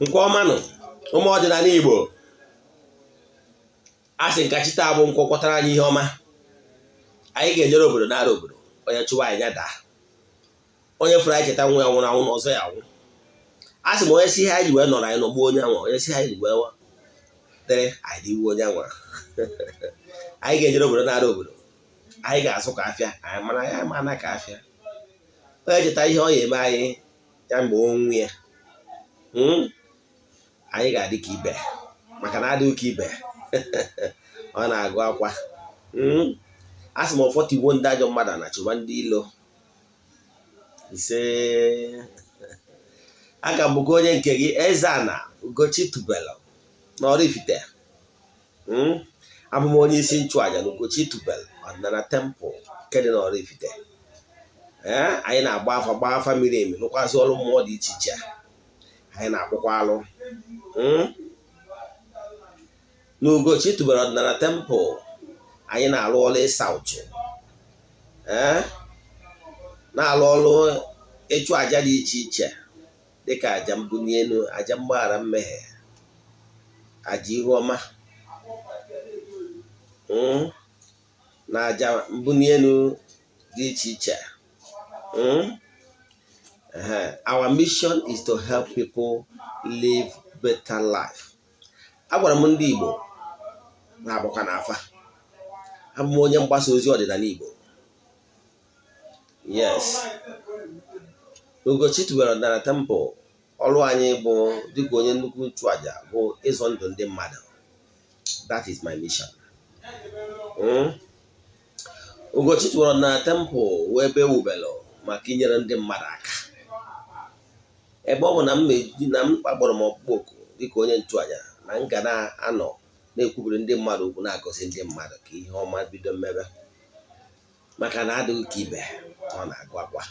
nke ọma nọ ụmụ ọdịnala Igbo a sị nka chita bụ nkwụ kwọtara anyị ihe ọma anyị ga-ejere obodo nara obodo onye chụwa anyị ya daa onye fụrụ anyị cheta nwa ya nwụrụ anwụ na ọzọ ya nwụ a sị m onye si ihe anyị ji wee nọrọ anyị n'ọgbu onye anwa onye si ihe anyị ji wee dịrị anyị dị iwu onye anwa anyị ga-ejere obodo nara obodo anyị ga-azụ ka afịa anyị mara ya mana ka afịa onye cheta ihe ọ ya eme anyị ya mgbe onwe ya anyị ga-adị ka ibe maka na adịghị ka ibe ọ na-agụ akwa a sị m ụfọdụ igbo ndị ajọ mmadụ na chụba ndị ilo ise aka bụgo onye nke gị Eze-Ana Ugochi tubelu na oraifite abụ m onye isi nchụaja na Ugochi tubelu Odinana temple nke dị na oraifite anyị na-agba afa miri emi lụkwazị ọrụ mmụọ dị iche iche anyị na-akpụkwa alụ na Ugochi tubelu Odinana temple anyị na-alụ ọrụ ịsa uchu na-alụ ọrụ ịchụ aja dị iche iche dịka aja mbuli elu aja mgbaghara mmehie aja ihu ọma na aja mbuli elu dị iche iche. Our mission is to help people live better life. Agwara m ndị Igbo na-agbakwa n'afa abụ m onye mgbasa ozi ọdịnala Igbo. Yes, Ugochi tubelu Odinana temple ọrụ anyị bụ dịka onye nnukwu nchụaja bụ ịzọ ndụ ndị mmadụ. That is my mission. Ugochi tubelu Odinana temple wee ebe ewubelu maka inyere ndị mmadụ aka ebe ọ bụ na m kpagbọrọ m ọkpụkpọ oku dịka onye nchụaja na m ga na-anọ na-ekwubiri ndị mmadụ okwu na-agọzi ndị mmadụ ka ihe ọma bido mmebe maka na adịghị ka ibe ọ na-agụ akwa.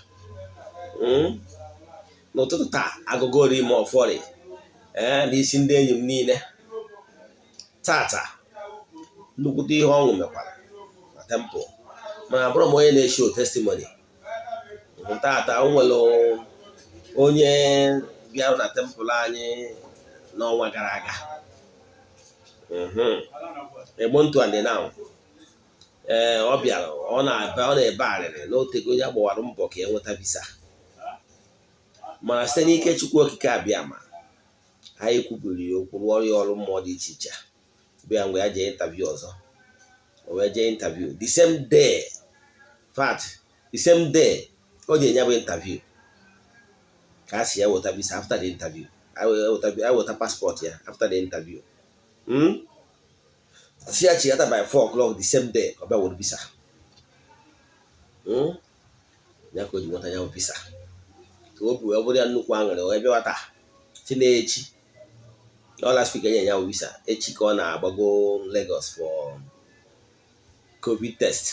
N'ụtụtụ taa agụgori ime ọfọrị n'isi ndị enyi m niile tata nnukwute ihe ọṅụ mekwara na temple mana bụrụ m onye na-esho testimony. Tata o nwere onye bịara na temple anyị n'ọnwa gara aga egbo ntụ andị na ọ bịara ọ na-ebe arịrị n'otego onye agbawara mbọ ka enweta visa mana site n'ike Chukwu okike abịa ma anyị kwubiri okwu ọrụ ọrụ mmụọ dị iche iche bịa mgbe ya jee interview ọzọ o wee jee interview the same day o ji enye bụ interview ka a si ya weta visa after the interview I weta passport ya after the interview si ya chigata by 4 o'clock the same day ọ bịa were visa ya ka o ji nweta ya visa ka o bu ọ bụrụ ya nnukwu aṅụrị wee bịawa taa si na-echi last week enye ya visa echi ka ọ na-agbago Lagos for COVID test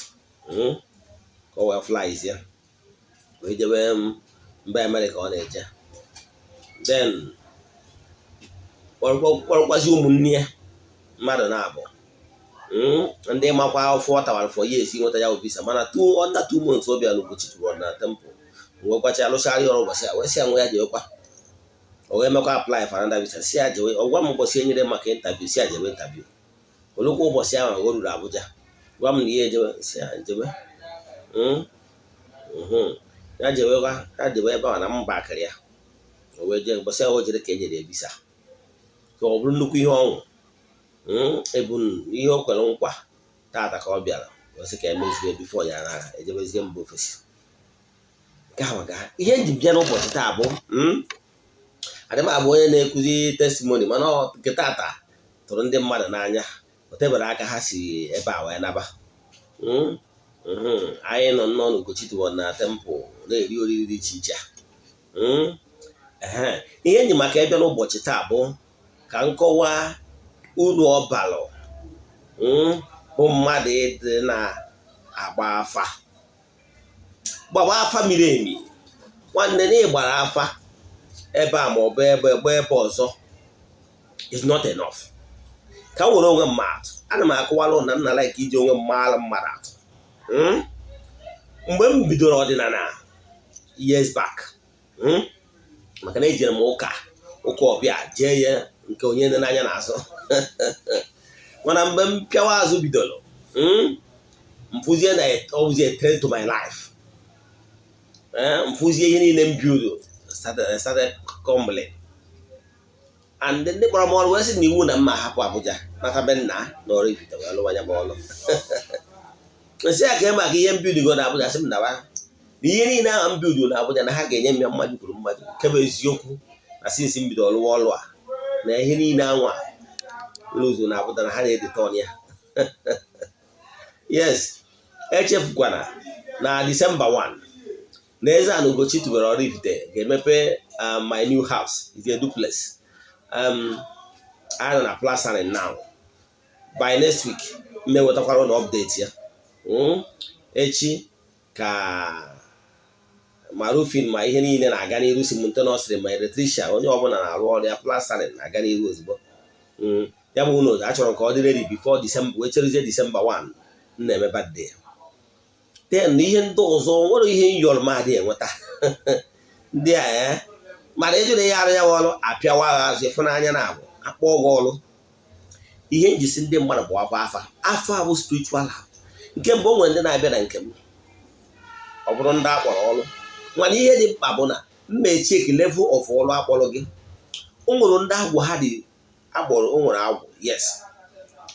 ka ọ wee flies ya wee jebe mba America ọ na-eje then kpọrọkwazi ụmụnne ya mmadụ na-abụ ndị makwa afọ ọ tawara for years nweta ya visa mana under 2 months ọ bịa n'Ugochi tubelu Odinana temple wee kwacha alụsarị ọrụ ụbọchị a wee si anwe ya jewekwa o wee mekwa apply for another visa si ya jewe ọgwa m ụbọchị enyere maka interview si ya jewe interview olukwa ụbọchị ahụ o ruru Abuja gwa m na ihe ejewe si ya jewe ya jewe ebe ahụ na mba akịrị ya o wee jee ụbọchị ahụ o jere ka enyere visa ka ọ bụrụ nnukwu ihe ọṅụ ebu ihe o kwere nkwa tata ka ọ bịara sị ka emezuo bifo ya na ejebezie mba ofesi ihe nji bịa n'ụbọchị taa bụ adị m abụ onye na-ekuzi testimony mana nke tata tụrụ ndị mmadụ n'anya o tebere aka ha si ebe a wee naba. Anyị nọ n'Ugochi tubelu Odinana temple na-eri oriri dị iche iche ihe nji maka ebe n'ụbọchị taa bụ ka nkọwa uru ọbalụ bụ mmadụ ịdị na-agba afa gbaba afa miri emi nwanne na ịgbara afa ebe a ma ọ bụ ebe ọzọ is not enough. Ka m were onwe m atụ ana m akọwalụ na nna like iji onwe m maara mmadụ atụ mgbe m bidoro ọdịnala years back maka na ejere m ụka ụka ọbịa jee ya nke onye nne n'anya n'azụ mana mgbe m pịawa azụ bidoro mfụzie na ọbụzie trend to my life mfụzie ihe niile m build started crumbling and ndị kpọrọ m ọrụ wee sị na iwu na mma hapụ Abuja nata be nna na Oraifite wee lụwa ya bụ ọrụ nsị ya ka e maka ihe m build go na Abuja sị m nawa na ihe niile ahụ m build na Abuja na ha ga-enye m ya mmadụ kwuru mmadụ nke bụ eziokwu na sinsi m bido ọlụwa ọlụ a na ihe niile anwa lụzu na Abuja na ha na-edetọn ya yes echefukwana na December 1 na Eze-Ana Ugochi tubelu Oraifite ga-emepe my new house is a duplex I nọ na plastering now by next week mmewetakwara na update ya echi ka ma roofing ma ihe niile na-aga n'iru simultaneously ma electrician onye ọbụla na-arụ ọrụ ya plastering na-aga n'iru ozugbo ya bụ ụlọ achọrọ ka ọ dị ready before December wee cherezie December 1 na-eme birthday then ihe ndị ọzọ nwere ihe nyọrọ madị enweta ndị a mana ejere ya arụ ya ọrụ apịawa agha azụ ịfụnanya na abụ akpọ ọgụ ọrụ ihe njisi ndị mmadụ bụ afọ abụ spiritual nke mbụ o nwere ndị na-abịa na nke m ọ bụrụ ndị akpọrọ ọrụ mana ihe dị mkpa bụ na mma echeki level of ọrụ akpọrọ gị o nwere ndị agwụ ha dị agbọrọ o nwere agwụ yes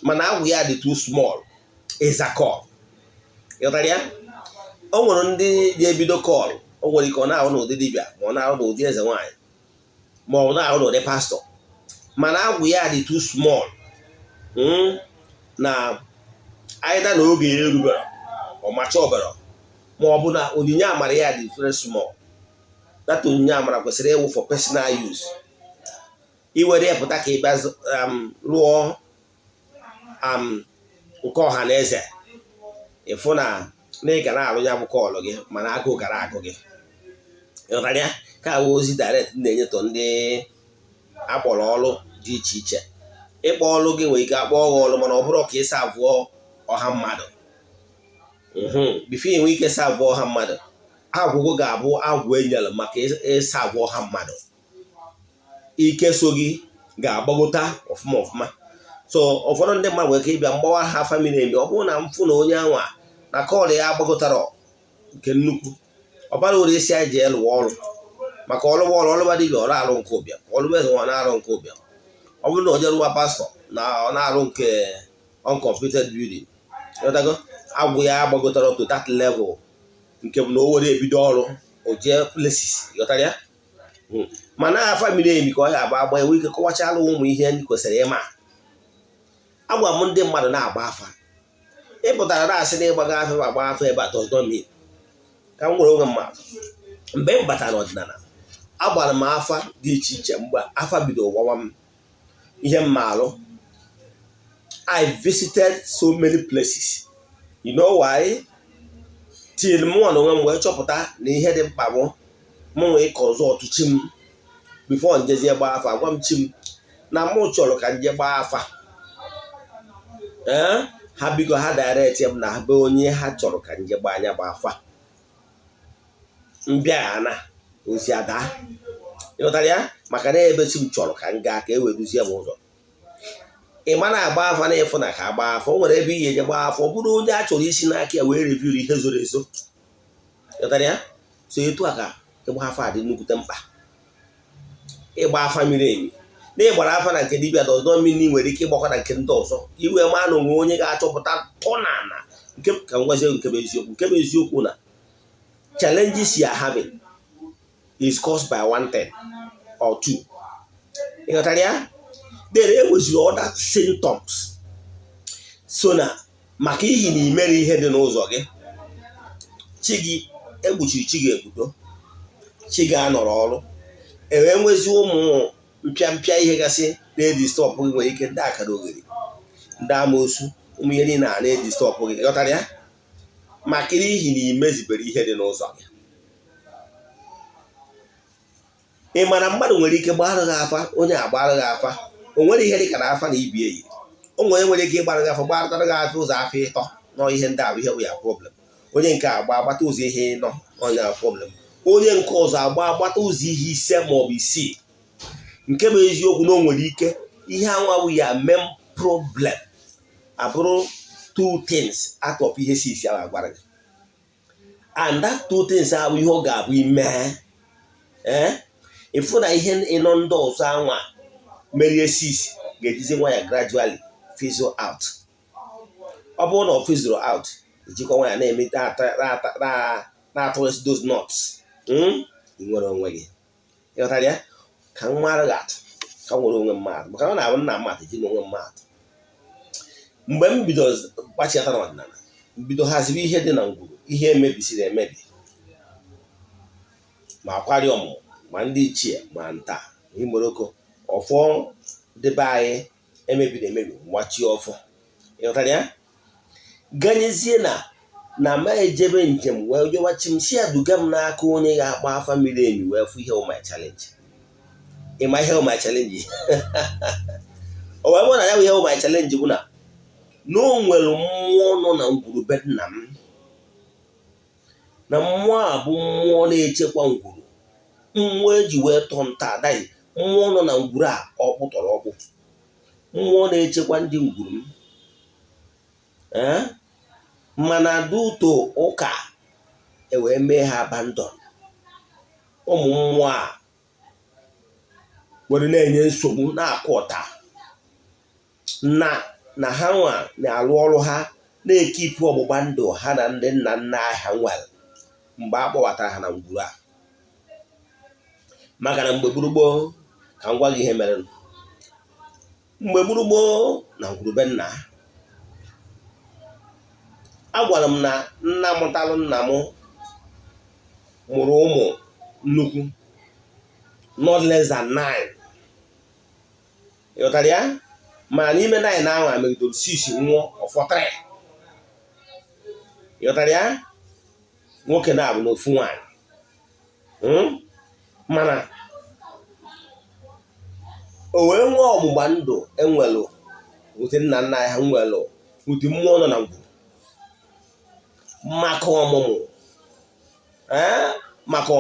mana agwụ ya dị too small ịza call ịghọtara ya o nwere ndị ga-ebido call o nwere ike ọ na-ahụ n'ụdị dibịa ma ọ na-ahụ n'ụdị eze nwaanyị ma ọ na-ahụ n'ụdị pastọ mana agwụ ya dị too small na aịda na oge ya erubere ọmacha ọbara ma ọ bụ na onyinye amara ya dị very small data onyinye amara kwesịrị ịwụ for personal use iwere ya pụta ka ị bịa rụọ nke ọha na eze ịfụ na ị ga na-arụ ya bụ kọọlụ gị mana agụụ gara agụ gị ịghọtara ya ka awụ ozi direct na-enyetọ ndị akpọrọ ọrụ dị iche iche ịkpọ ọrụ gị nwere ike akpọ ọghọ ọrụ mana ọ bụrụ ka ịsa abụọ ọha mmadụ bifo enwe ike sa abụọ ọha mmadụ agwụgwọ ga-abụ agwụ enyere maka ịsa abụọ ọha mmadụ ike so gị ga-agbagota ọfụma so ụfọdụ ndị mmadụ nwere ike ịbịa mgbawa ha famili emi ọ bụrụ na mfụ na onye anwa na kọọlụ ya agbagotara nke nnukwu ọbara ụrụ isi anyị ji elụwa ọrụ maka ọlụba dibịa ọrụ arụ nke ụbịa ọlụba eze nwa na-arụ nke ụbịa ọ bụrụ na o jerụwa pastọ na ọ na-arụ nke uncompleted building ịghọtago agwụ ya agbagotara to that level nke bụ na o were ebido ọrụ o jee places ịghọtara ya mana aha famili emi ka ọ ga-agba agba enwe ike kọwachala ụmụ ihe ndị kwesịrị ịma agwa m ndị mmadụ na-agba afa ịpụtara na-asị na ịgbaga afa ma agba afa ebe a does not mean ka m nwere oge mmadụ mgbe m batara n'ọdịnala agbara m afa dị iche iche mgbe afa bidoro gwawa m ihe m alụ I visited so many places you know why till mụnwa na onwe m wee chọpụta na ihe dị mkpa bụ m nwee consult chi m before njezie gbaa afa gwa m chi m na mụ chọrọ ka nje gbaa afa ha bigo ha direct m na be onye ha chọrọ ka nje gbaa anya gbaa afa mbịa na ozi ada ịghọtara ya maka na ebe chi m chọrọ ka m gaa ka e weduzie m ụzọ ị ma na-agba afa na ịfụ na ka agba afa o nwere ebe ihe eje gbaa afa ọ bụrụ onye a chọrọ isi n'aka ya wee review ihe zoro ezo ịghọtara ya so etu a ka ịgba afa dị nnukwute mkpa ịgba afa miri emi na ịgbara afa na nke dibịa dọzọ mmiri nwere ike ịgbakwa na nke ndị ọzọ iwe ma na onwe onye ga-achọpụta tọnana nke ka ngwazie nke bụ eziokwu na challenges you are having is caused by one thing or two ịghọtara ya there enweziri other symptoms so na maka ihi na imere ihe dị n'ụzọ gị chi gị egbuchiri chi gị egbudo chi gị anọrọ ọrụ enwee nwezi ụmụ mpịa ihe gasị na-edi stọpụ gị nwere ike ndị akara oghere ndị amoosu ụmụ ihe niile a na-edi stọpụ gị ghọtara ya maka n'ihi na imezibere ihe dị n'ụzọ gị ị mara mmadụ nwere ike gbara gị afa onye agbara gị afa o nwere ihe dị ka na afa na ibi eyi o nwere ike ịgbara gị afa gbaratara gị afa ụzọ afọ ịtọ nọ ihe ndị abụ ihe bụ ya problem onye nke agba agbata ụzọ ihe ịnọ onye problem onye nke ọzọ agbata ụzọ ihe ise maọbụ isii nke bụ eziokwu na o nwere ike ihe anwa ya main problem abụrụ two things out of ihe sisi ahụ agwara gị, and that two things ahụ ihe ọ ga-abụ ime ịfụ na ihe ịnọ ndị ọzọ anwa merie sisi ga-ejizi nwa ya gradually fizzle out. Ọ bụrụ na ọ fizzle out, ijikwa nwa ya na-eme na-atụresi those nuts, ị nwere onwe gị. Ịghọtara ya? Ka nwa ara ga-atụ ka nwere onwe mmadụ, maka ọ na-abụ nna mmadụ ji n'onwe mmadụ. Mgbe m bido gbachiata n'ọdịnala, mbido hazibe ihe dị na ngwuru, ihe emebisiri emebi, ma akwari ọmụmụ ma ndị ichie ma nta Imoroko, ọfọ debe anyị emebiri emebi gbachie ọfọ. Ịghọtara ya? Ganyezie na ma ejebe njem wee jọwachi m si aduga m n'aka onye ga-agba afa miri emi wee fụ ihe my challenge. Ịma ihe my challenge o wee bụ na ya bụ ihe my challenge bụ na o nwere mmụọ nọ na ngwurube nna m, na mmụọ a bụ mmụọ na-echekwa ngwuru, mmụọ eji wee tọọ nta adaghị mmụọ nọ na ngwuru a ọkpụ tọrọ ọkpụ, mmụọ na-echekwa ndị ngwuru m mana duto ụka ewee mee ha abandon. Ụmụ mmụọ a were na-enye nsogbu na-akụ ọta na ha nwa na-alụ ọrụ ha na-ekipụ ọgbụgba ndụ ha na ndị nna nna ha nwere mgbe a kpọbatara ha na ngwuru a. Maka na mgbe gburugburu ka m gwa gị ihe mere. Mgbe gburugburu na ngwurube nna, agwara m na nna mụtalụ nna m mụrụ ụmụ nnukwu not less than 9. Ịghọtara ya? Ma n'ime 9 ahụ a megidoro 6 nwụọ ọfọ 3. Ịghọtara ya? Nwoke na-abụ n'ofu nwaanyị. Mana o wee nwee ọgbụgba ndụ enwelụ ụdị nna nna ha nwelụ ụdị mmụọ nọ na ngwuru maka ọmụmụ maka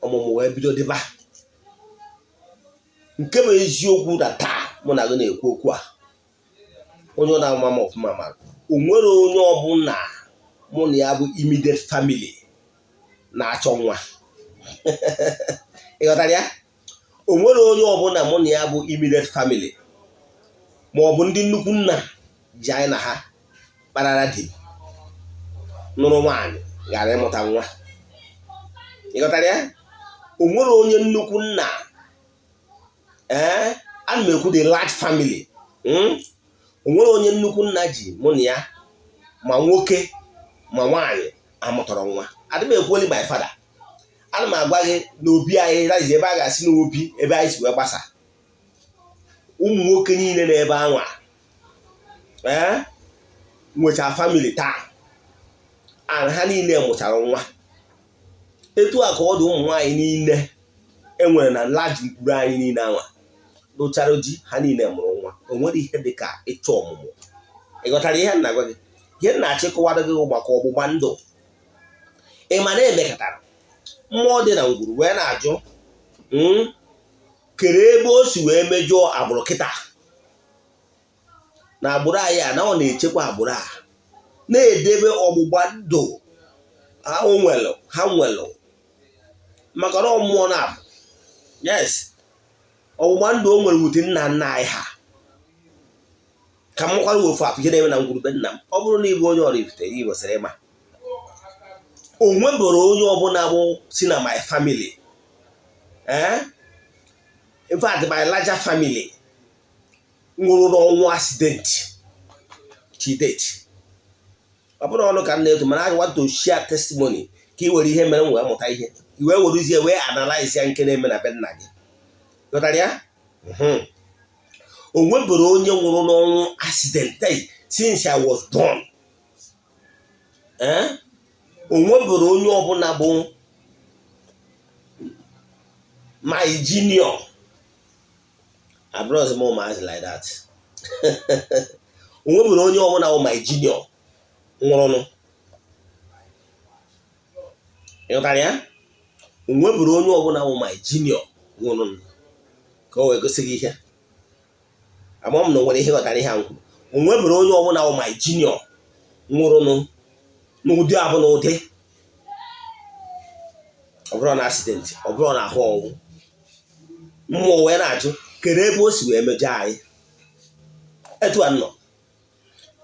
ọmụmụ wee bido dịba. Nke bụ eziokwu na taa mụ na gị na-ekwu okwu a, onye ọ na-ama m ọfụma ma o nwere onye ọbụla mụ na ya bụ immediate family na-achọ nwa. Ịghọtara ya? O nwere onye ọbụla mụ na ya bụ immediate family ma ọ bụ ndị nnukwu nna ji anyị na ha kparara di nụrụ nwaanyị ghara ịmụta nwa. Ịghọtara ya? O nwere onye nnukwu nna ana m ekwu the large family, o nwere onye nnukwu nna ji mụ na ya ma nwoke ma nwaanyị amụtọrọ nwa. Adị m ekwu only my father. Ana m agwa gị n'obi anyị razi ebe a ga-asị n'obi ebe anyị si wee gbasa. Ụmụ nwoke niile na ebe anwa nwecha family taa, and ha niile mụchara nwa. Etu a ka ọ dị ụmụ nwaanyị niile enwere na large mkpụrụ anyị niile anwa lụchara di ha niile mụrụ nwa. O nwere ihe dị ka ịchọ ọmụmụ. Ịghọtara ihe m na-agwa gị? Ihe m na-achịkọwara gị maka ọgbụgba ndụ. Ị ma na emekọtara mmụọ dị na ngwuru wee na-ajụ kere ebe o si wee mejọọ agbụrụ kịta na agbụrụ anyị a na ọ na-echekwa agbụrụ a na-edebe ọgbụgba ndụ ha nwelụ maka na mmụọ na-abụ yes ọgbụgba ndụ o nwere wuti nna nna anyị ha. Ka m kwara ofu afọ ihe na-eme na ngwurube nna m. Ọ bụrụ na ịbụ onye oraifite ị kwesịrị ịma o nwebụrụ onye ọbụla bụ si na my family in fact my larger family nwụrụ n'ọnwụ accident to date. Ọ bụrụ ọnụ ka m na-eto, mana I want to share testimony ka ị were ihe mere m wee mụta ihe, i wee werezie wee analyze ya nke na-eme na be nna gị. Ghọtara ya? O nwebụrụ onye nwụrụ n'ọnwụ accident since I was born. O nwebụrụ onye ọbụla bụ my junior. I brought him as like that. O nwebụrụ onye ọbụla bụ my junior nwụrụnụ. Ịghọtara ya? O nwebụrụ onye ọbụla bụ my junior nwụrụnụ. ka o wee gosi gị ihe ama m na nwere ihe ghọtara ihe ahụ onwebere onye ọbụla wụ my junior nwụrụ n'ụdị abụ na ụdị ọ bụrụ na accident ọ bụrụ na ahụ ọnwụ mmụọ wee na-ajụ kere ebe o si wee mejọ anyị etu a nọ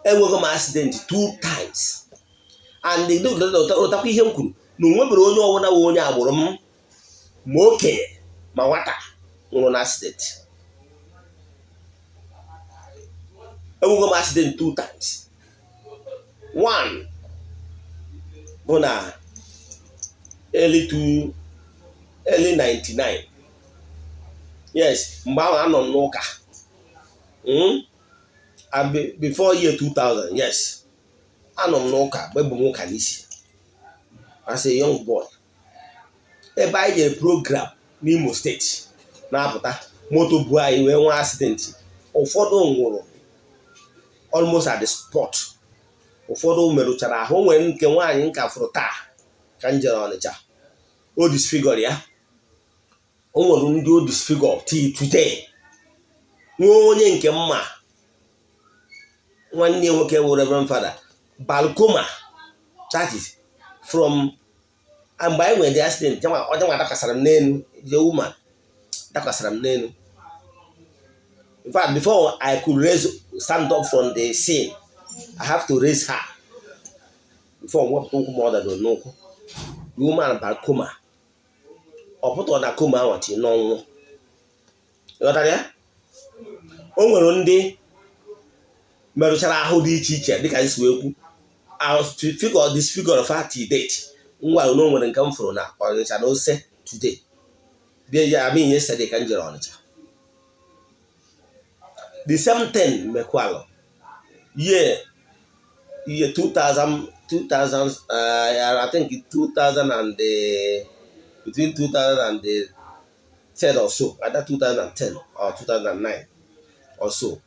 enwego m accident 2 times and ụtakwa ihe m kwuru na onwebere onye ọbụla wụ onye agbụrụ m ma okenye ma nwata nwụrụ na accident. Enwego m accident 2 times. One bụ na early 99. Yes, mgbe ahụ anọ m n'ụka before year 2000. Yes, anọ m n'ụka mgbe bụ m ụka n'isi as a young boy. Ebe anyị jere program n'Imo steeti na-apụta moto bu anyị wee nwee accident. Ụfọdụ nwụrụ almost at the spot, ụfọdụ merụchara ahụ. Nwere nke nwaanyị nka fụrụ taa ka m jere Ọnịcha, o disfigure ya. O nwere ndị o disfigure till today. Nwee onye nke mma nwanne nwoke wụ Reverend Father Balcoma, that is from mgbe anyị nwere the accident ọ nwa dakwasara m n'elu, the woman dakwasara m n'elu. In fact, before I could stand up from the scene, I have to raise her before wepụta ụkwụ ma ọ dara n'ụkwụ. The woman Balcoma ọ pụtara na koma anwachi n'ọnwụ. Ịghọtara ya? O nwere ndị merụchara ahụ dị iche iche dịka isi wee kwu disfigure of till date. Ngwa na o nwere nke m fụrụ na Ọnịcha na ose today bịa ya abịa yesterday ka m jere Ọnịcha. The same thing mekwalụ year 2000 I think 2000 and between 2010 or so, either 2010 or 2009 or so.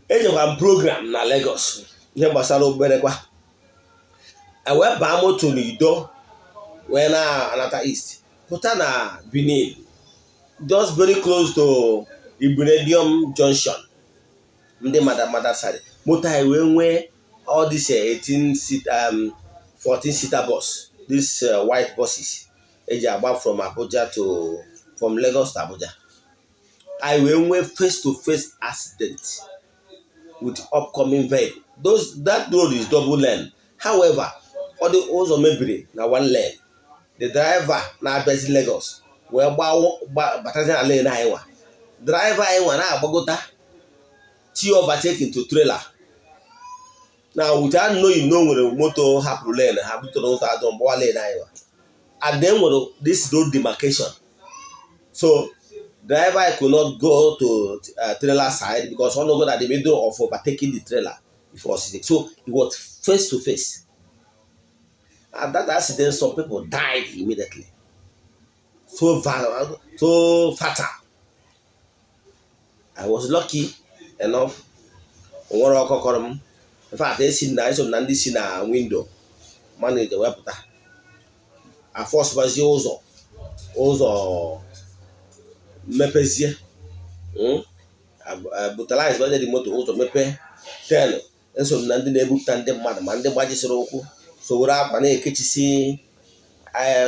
Ejekwa m program na Lagos ihe gbasara ogberekwa. I wee baa moto n'Ido wee na-anata East pụta na Benin, just very close to Ibunedium Junction, ndị mada side. Moto anyị wee nwee all this 14-seater bus, this white buses eji agba from Lagos to Abuja. I wee nwee face-to-face accident with upcoming vehicle. That road is double lane. However, all the ụzọ mebiri na one lane. The driver na-abịazi Lagos wee batazi na lane anyị nwa. Driver anyị nwa na-agbagota overtake into trailer. Now without knowing no nwere moto hapụrụ lane ha butere ụzọ adọ mgbawa lane anyị nwa. And then nwere this road demarcation. So driver could not go to trailer side because one got at the middle of overtaking the trailer before sitting. So it was face to face. At that accident, some people died immediately. So fatal. I was lucky enough. In fact, they see na ndị si na window manager wepụta. A force was ụzọ mepezie. Brutalize by the motor ụzọ mepe 10. Eso na ndị na-ebupụta ndị mmadụ ma ndị gbajisiri ụkwụ. So were up na-ekechisi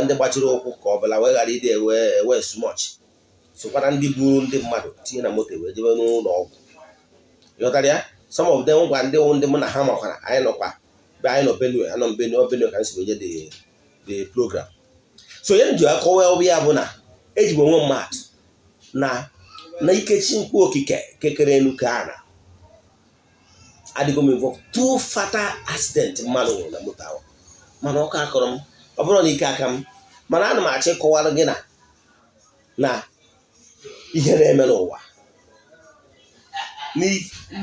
ndị gbachiri ụkwụ ka ọ bụla wee ghara ide ewe smọch. So kwara ndị buru ndị mmadụ tinye na moto wee jebe n'ụlọ ọgwụ. Ịghọtara ya? Some of them gwa ndị mụ na ha makwara anyị nọkwa be anyị nọ Benue, anọ m Benue ka anyị si weje the program. So ihe m ji akọwa obi ya bụ na eji m onwe mmadụ na ikechi mkpu okike kekere elu ka ana adịgo m involve 2 fatal accident mmadụ nwụrụ na moto ahụ. Mana ọkụ akọrọ m ọ bụrụ na ike aka m, mana ana m achọ ịkọwara gị na ihe na-eme n'ụwa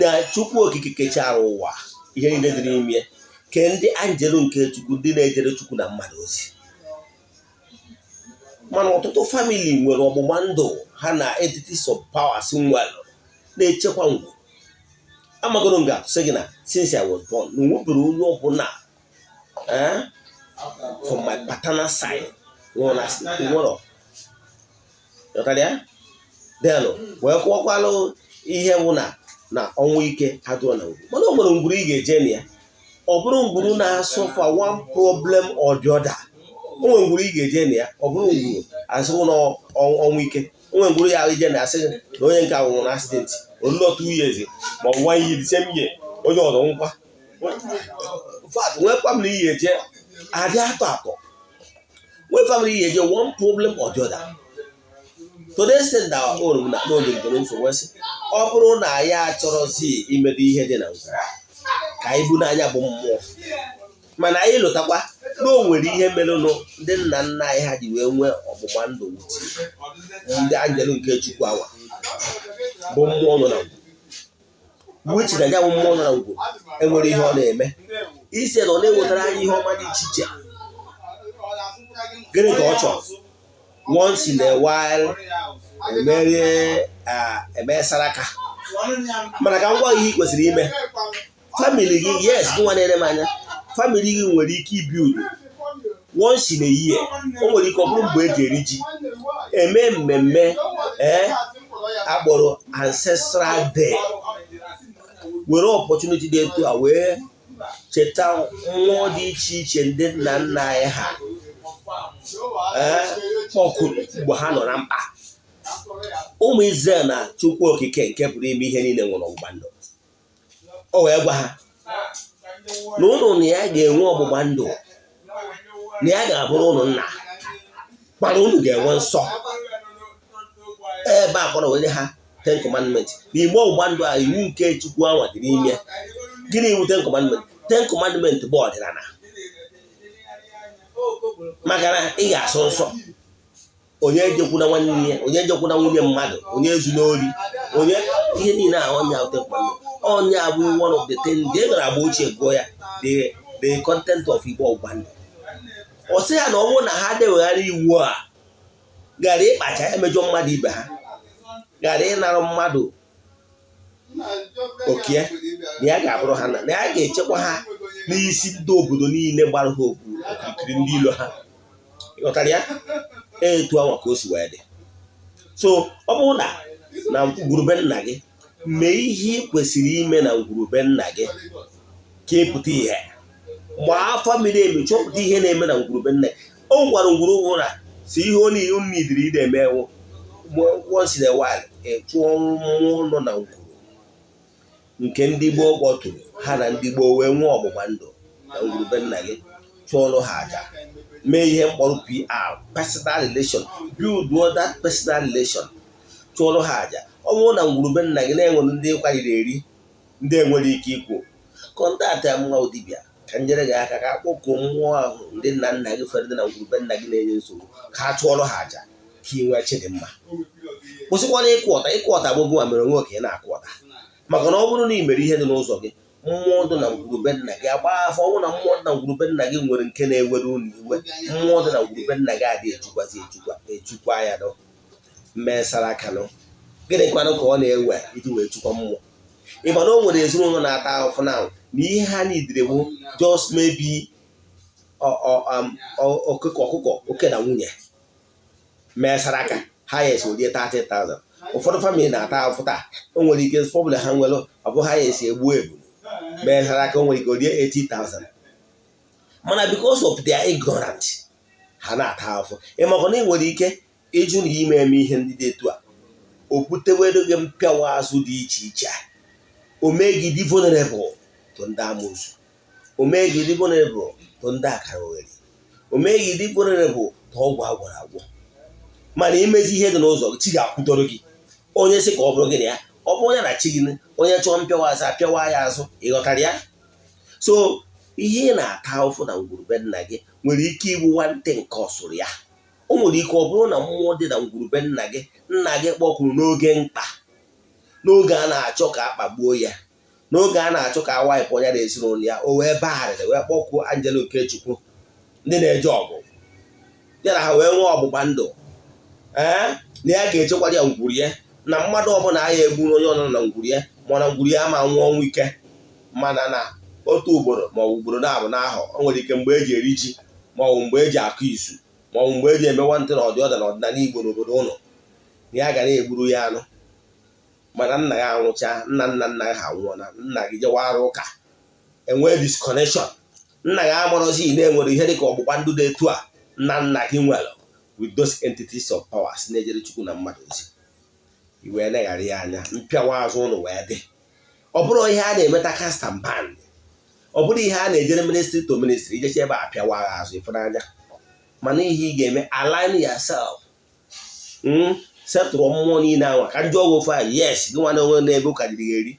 na Chukwu okike kechara ụwa ihe niile dị n'ime ke ndị anjelu nke Chukwu, ndị na-ejere Chukwu na mmadụ ozi. Mana ọtụtụ famili nwere ọgbụgba ndụ ha na entities of powers nwere na-echekwa ngwu. Amagoro nga sị gị na since I was born na nwebere onye ọbụla from my paternal side nwere ịghọtara ya denụ wee kwụọkwalụ ihe bụ na ọnwụ ike adụọ na ngwuru mana o nwere ngwuru ị ga-eje na ya ọ bụrụ ngwuru na-asọfa one problem or the other. O nwere ngwuru ị ga-eje na ya ọ bụrụ ngwuru asịwụ na ọnwụ ike. O nwere ngwuru ya ije na asị na onye nke nwụrụ na accident olulọtụ years ma ọ nwa ihe dise mye onye ọzọ nkwa nwee family ihe eje adị atọ nwee family ihe eje one problem or the other. To the extent that ọ bụrụ na ya achọrọzi imedo ihe dị na ngwuru ka anyị bụ n'anya bụ mmụọ mana anyị lụtakwa na o nwere ihe merenụ ndị nna nna anyị ha ji wee nwee ọgbụgba ndụ wuti ndị anjelu nke Chukwu awa bụ mmụọ nọ na ngwuru wichi na ya bụ mmụọ nọ na ngwuru enwere ihe ọ na-eme isi na ọ na-ewetara anyị ihe ọma dị iche iche. Gịnị ka ọ chọrọ? Once in a while eme saraka mana ka ngwa ihe ị kwesịrị ime family gị yes gị nwa na-ere m anya family gị nwere ike ibiudu once in a year. O nwere ike ọ bụrụ mgbe eji eri ji eme mmemme akpọrọ ancestral day were opportunity dị etu a wee cheta mmụọ dị iche iche ndị nna nna anyị ha ọkụrụ mgbe ha nọ na mkpa. Ụmụ Izrel na Chukwu okike nke pụrụ ime ihe niile nwere ọgbụgba ndụ. O wee gwa ha na ụnụ na ya ga-enwe ọgbụgba ndụ na ya ga-abụrụ ụnụ nna mana ụnụ ga-enwe nsọ. Ebe a kpọrọ were ha Ten Commandments n'ime ọgbụgba ndụ a iwu nke Chukwu anwa dị n'ime. Gịnị iwu Ten Commandments? Ten Commandments bụ ọdịnala maka na ị ga-asọ nsọ onye ejekwu na nwanne ya onye ejekwu na nwunye mmadụ onye ezu n'ori onye ihe niile a onye ahụ tekwanụ onye abụ one of the things ndị gara agba ochie gụọ ya the content of Igbo ọgbụgba ndụ. Ọ sị ya na ọ bụrụ na ha dewegharị iwu a gara ịkpacha emejọ mmadụ ibe ha gara ịnara mmadụ oke na ya ga-abụrụ ha na ya ga-echekwa ha n'isi ndị obodo niile gbara ha okirikiri ndị ilo ha. Ịghọtara ya? Etu anwa ka o si wee dị. So ọ bụrụ na ngwurube nna gị mee ihe ị kwesịrị ime na ngwurube nna gị ka ịpụta ihe gbaa famili emi chọpụta ihe na-eme na ngwurube nna gị. O gwara ngwuru ụra si ihe onye idiri ide emewo once in a while chụọ mmụọ nọ na ngwuru nke ndị gboo kpọtụrụ ha na ndị gboo wee nwee ọgbụgba ndụ na ngwurube nna gị chụọrọ ha aja mee ihe mkpọrọ PR personal relation build that personal relation chụọrọ ha aja. Ọ bụrụ na ngwurube nna gị na-enwere ndị kwaliri eri ndị enwere ike ikwu kọntaktị mma dibịa ka nyere gị aka ka akpọkọ mmụọ ahụ ndị nna nna gị fere dị na ngwurube nna gị na-enye nsogbu ka ha chụọrọ ha aja ka ị nwee chidimma. Kwụsịkwana ịkụ ọta bụ gị mere onwe okenye na-akụ ọta maka na ọ bụrụ na ị mere ihe dị n'ụzọ gị mmụọ dị na ngwurube nna gị agba afọ. Ọ bụrụ na mmụọ dị na ngwurube nna gị nwere nke na-ewere unu iwe mmụọ dị na ngwurube nna gị adị echukwa ya nọ mmesara aka nọ. Gịnịkwanụ ka ọ na-ewe iji wee chukwa mmụọ? Ịma na o nwere ezinụlọ na-ata ahụhụ na ihe ha nidire bụ just maybe ọkụkọ oke na nwunye mesara aka ha ya esi odie 30,000. Ụfọdụ famili na-ata ahụhụ taa o nwere ike fọbụla ha nwere ọ bụ ha ya esi egbu mesara aka o nwere ike odie 80,000 mana because of their ignorance ha na-ata ahụhụ. Ịmakọ na ị nwere ike ịjụ na ime ihe ndị dị etu a o butewere gị mpịawa azụ dị iche iche. O mee gị dị vulnerable to ndị amụsụ. O mee gị dị vulnerable to ndị akara oghere. O mee gị dị vulnerable to ọgwụ agwara agwọ. Mana imezi ihe dị n'ụzọ chi ga-akwụdoro gị onye sị ka ọ bụrụ gị na ya ọ bụ onye na chi gị onye chọọ mpịawa azụ apịawa ya azụ. Ịghọtara ya? So ihe ị na-ata ahụhụ na ngwurube nna gị nwere ike igbu nwantị nke ọsụrụ ya. O nwere ike ọ bụrụ na mmụọ dị na ngwurube nna gị kpọkwuru n'oge mkpa n'oge a na-achọ ka a kpagbuo ya n'oge a na-achọ ka a waịpụ onye na ezinụlọ ya o wee bagharịrị wee kpọkwuo Angelo Okechukwu ndị na-eje ọgụ ya na ha wee nwee ọgbụgba ndụ na ya ga-echekwara ya ngwuru ya na mmadụ ọbụla agha egbu onye ọnọ na ngwuru ya mana ngwuru ya ma nwụọ ọnwụ ike mana na otu ugboro ma ọ bụ ugboro na-abụ n'ahọ o nwere ike mgbe eji eri ji ma ọ bụ mgbe eji akụ izu ma ọ bụ mgbe eji eme nwantị na ọdịọda na ọdịnala Igbo n'obodo ụlọ ya ga na-egburu ya anụ mana nna ya anwụcha nna ha anwụọ na nna gị jewara ụka enwee disconnection nna ya amụrụzi na-enwere ihe dịka ọgbụgba ndụ dị etu a nna gị nwere with those entities of powers na-ejere Chukwu na mmadụ ozi iwee neghara ya anya mpịawa azụ ụlọ wee dị ọ bụrụ ihe a na-emeta cast and ban ọ bụrụ ihe a na-ejere ministry to ministry ijecha ebe a pịawa agha azụ ịfụnanya mana ihe ị ga-eme align yourself setụrụ mmụọ niile anwa ka njọ ọgwụ ofe a yes gị nwa na onwe na-ebe ụka jiri eri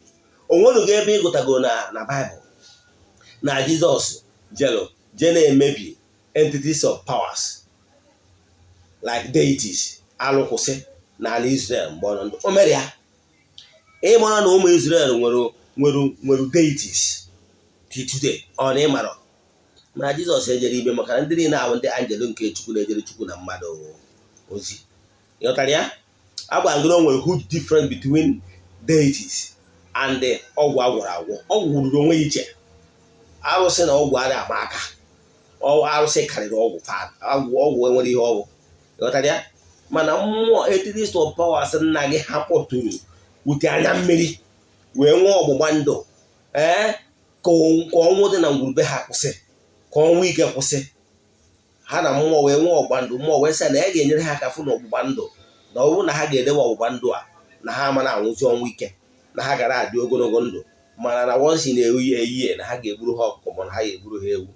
onwenugo ebe ịgụtago na Bible na Jizọs je na-emebi entities of powers like deities alụkwụsị n'ala Israel mgbe ọ nọ ndụ o mere ya ịmara na ụmụ Israel nwere deities today ọ na ịmara na Jizọs ejere ibe maka ndị niile ahụ ndị angel nke Chukwu na-ejere Chukwu na mmadụ ozi ịghọtara ya agbangoro nwere huge difference between deities and ọgwụ agwọrọ agwọ ọgwụ ruru onwe iche arụsị na ọgwụ adịghị ama aka arụsị karịrị ọgwụ enwere ihe ọgwụ ịghọtara ya mana mmụọ entities of powers nna gị ha kpọtụrụ wute anya mmiri wee nwee ọgbụgba ndụ ka ọnwụ dị na ngwurube ha kwụsị ka ọnwụ ike kwụsị ha na mmụọ wee nwee ọgbụgba ndụ mmụọ wee sị na ya ga-enyere ha aka fụ na ọgbụgba ndụ na ọ bụrụ na ha ga-edewe ọgbụgba ndụ a na ha ama na-anwụzi ọnwụ ike na ha gara adị ogologo ndụ mana na wọnsị na-ewu ya eyihe na ha ga-egburu ha ọkụkọ mana ha ga-egburu ha ewu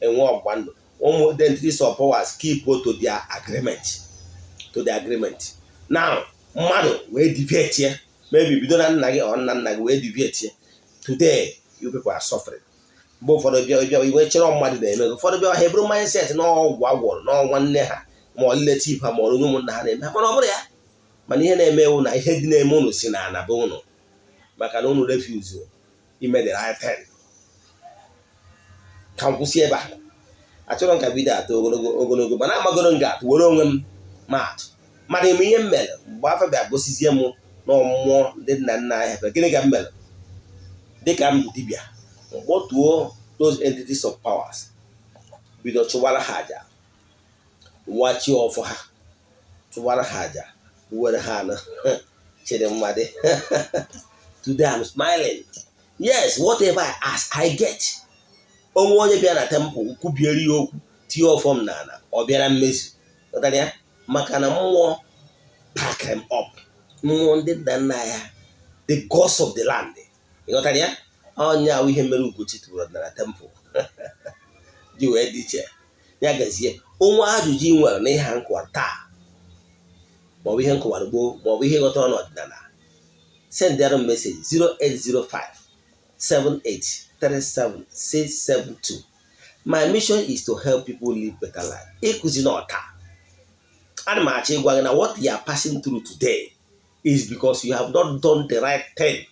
enwe ọgbụgba ndụ ụmụ entities of powers keep to their agreement now mmadụ wee deviate ya maybe bido na nna gị ọ nna gị wee deviate ya today you people are suffering mgbe ụfọdụ bịa iwe chere mmadụ na-eme ụfọdụ bịa ha eburu mindset na ọgwụ agwọrọ n'ọnwa nne ha ma ọ relative ha ma ọ onye ụmụnna ha na-eme ha mana ọ bụrụ ya mana ihe na-eme ewu na ihe dị na-eme unu si na ana be unu maka na unu refuse ime the right thing ka m kwụsị ebe a achọrọ m ka vidio atọ ogologo mana amagoro m ga-atụ were onwe m maatụ mana ime ihe m mere mgbe afọ bịa gosizie m n'ọmụmụ ndị nna nna anyị ha gịnị ka m mere dịka m bụ dibịa mkpọtuo those entities of powers bido chụwara ha aja wachi ọfọ ha chụwara ha aja were ha na chere mmadụ today I'm smiling yes whatever I ask I get onwe onye bịa na temple kwubiere ya okwu tie ọfọm n'ala ọ bịara mmezu ya maka na mmụọ pack them up mmụọ ndị nna nna ya the gods of the land ịghọtara ya onye ahụ ihe mere Ugochi tụrụ na temple ji wee dị iche ya gazie onwe ajụjụ ị nwere na ihe nkụwara taa maọbụ ihe nkụwara gboo maọbụ ihe ghọtara n'ọdịnala send them message 08057837672 my mission is to help people live better life ịkụzi n'ọta ana m achọ ịgwa gị na what you are passing through today is because you have not done the right thing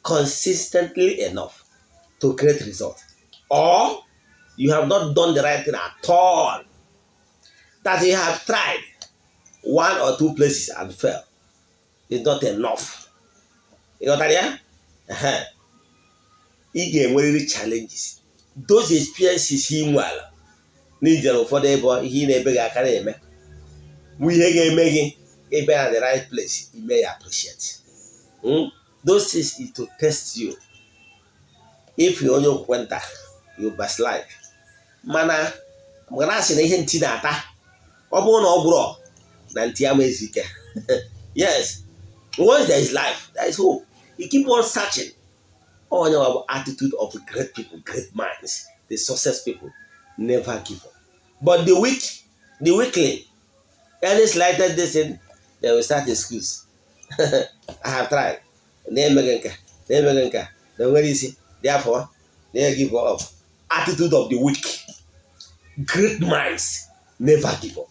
consistently enough to create result, or you have not done the right thing at all, that you have tried 1 or 2 places and failed is not enough. You got that? Yeah? Ị ga-enwerịrị challenges. Those experiences he nwere n'ijere ụfọdụ ebe ihe na-ebe gị aka na-eme bụ ihe ga-eme gị ebe at the right place you may appreciate. Those things is to test you. If you only kwenta, you backslide. Mana mgbe asị na ihe ntị na-ata ọ bụrụ na ọ bụrụ na ntị ama ezike. Yes, once there is life, there is hope. You keep on searching. All your attitude of the great people, great minds, the success people, never give up. But the weakling, any slighted this thing, they will start excuse. I have tried. Then where is it? Therefore, they give up. Attitude of the weak. Great minds never give up.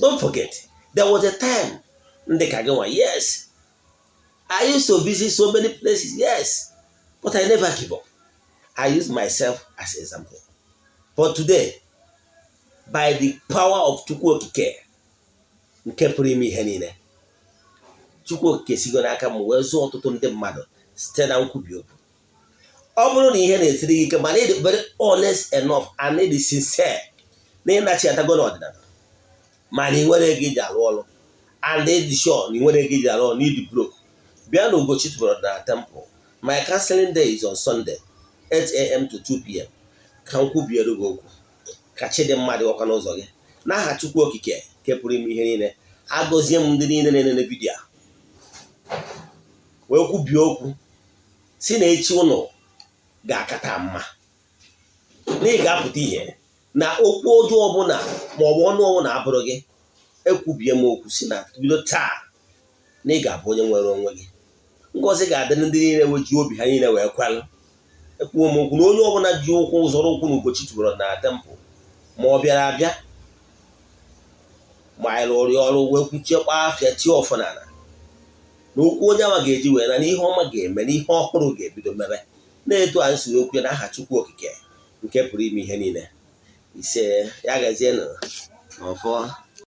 Don't forget, there was a time in the Kagawa, yes, I used to visit so many places, yes, but I never give up. I use myself as an example. But today, by the power of Chukwu Okike, nke pụrụ ime ihe niile, Chukwu Okike sigo n'aka m wee zụọ ọtụtụ ndị mmadụ site na nkwubi okwu. Ọ bụrụ na ihe na-esiri gị ike, ma na ịdị very honest enough and ịdị sincere na ịnachi atago n'ọdịnala, ma na ị nwere ego iji arụ ọrụ, and dị sure na ị nwere ego iji arụ ọrụ n'ịdị broke, bịa na Ugochi tubelu na temple. My counseling day is on Sunday 8 a.m. to 2 p.m. ka m kwubiere gị okwu ka chi dị mmadụ ọkwa n'ụzọ gị n'aha Chukwu okike nke pụrụ ime ihe niile. Agọzie m ndị niile na-enene vidiyo wee kwubie okwu si na echi ụnụ ga-akata mma, na ị ga-apụta ihe na okwu ọjọọ ọbụla maọbụ ọnụ ọbụla abụrụ gị. Ekwubie m okwu si na bido taa na ị ga-abụ onye nwere onwe gị. Ngọzi ga-adịrị ndị niile weji obi ha niile wee kwalụ. Ekwuo m okwu na onye ọbụla ji ụkwụ zọrọ ụkwụ na Ugochi tubelu na temple ma ọ bịara abịa ma anyị rụrụ ọrụ wee kwuchiekwa afịa tie ọfụnala na okwu onye awa ga-eji wee na ihe ọma ga-eme na ihe ọhụrụ ga-ebido mebe. Na-eto anyị siri okwu n'aha Chukwu okike nke pụrụ ime ihe niile. Ise ya gazienụ n'ọfọ.